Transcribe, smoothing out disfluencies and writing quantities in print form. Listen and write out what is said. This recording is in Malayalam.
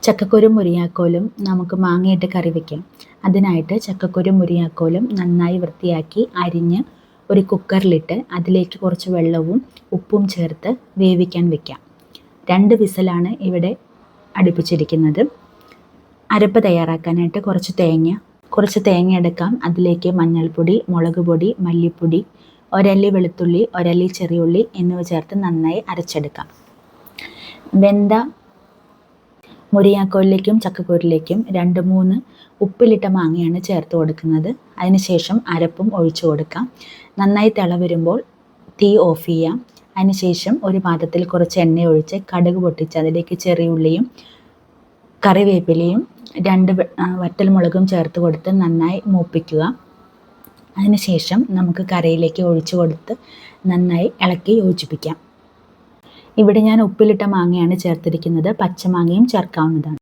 ചക്കക്കുരും മുരിങ്ങാക്കോലും നമുക്ക് മാങ്ങയിട്ട് കറി വയ്ക്കാം. അതിനായിട്ട് ചക്കക്കുരും മുരിങ്ങാക്കോലും നന്നായി വൃത്തിയാക്കി അരിഞ്ഞ് ഒരു കുക്കറിലിട്ട് അതിലേക്ക് കുറച്ച് വെള്ളവും ഉപ്പും ചേർത്ത് വേവിക്കാൻ വയ്ക്കാം. 2 വിസിലാണ് ഇവിടെ അടുപ്പിച്ചിരിക്കുന്നത്. അരപ്പ് തയ്യാറാക്കാനായിട്ട് കുറച്ച് തേങ്ങ എടുക്കാം. അതിലേക്ക് മഞ്ഞൾപ്പൊടി, മുളക് പൊടി, മല്ലിപ്പൊടി, ഒരല്ലി വെളുത്തുള്ളി, ഒരല്ലി ചെറിയുള്ളി എന്നിവ ചേർത്ത് നന്നായി അരച്ചെടുക്കാം. വെന്ത മുരിങ്ങാക്കോലിലേക്കും ചക്കക്കുരുവിലേക്കും 2-3 ഉപ്പിലിട്ട മാങ്ങയാണ് ചേർത്ത് കൊടുക്കുന്നത്. അതിനുശേഷം അരപ്പും ഒഴിച്ചു കൊടുക്കാം. നന്നായി തിള വരുമ്പോൾ തീ ഓഫ് ചെയ്യാം. അതിനുശേഷം ഒരു പാത്രത്തിൽ കുറച്ച് എണ്ണ ഒഴിച്ച് കടുക് പൊട്ടിച്ച് അതിലേക്ക് ചെറിയുള്ളിയും കറിവേപ്പിലയും 2 വറ്റൽമുളകും ചേർത്ത് കൊടുത്ത് നന്നായി മൂപ്പിക്കുക. അതിനുശേഷം നമുക്ക് കറിയിലേക്ക് ഒഴിച്ചു കൊടുത്ത് നന്നായി ഇളക്കി യോജിപ്പിക്കാം. ഇവിടെ ഞാൻ ഉപ്പിലിട്ട മാങ്ങയാണ് ചേർത്തിരിക്കുന്നത്. പച്ചമാങ്ങയും ചേർക്കാവുന്നതാണ്.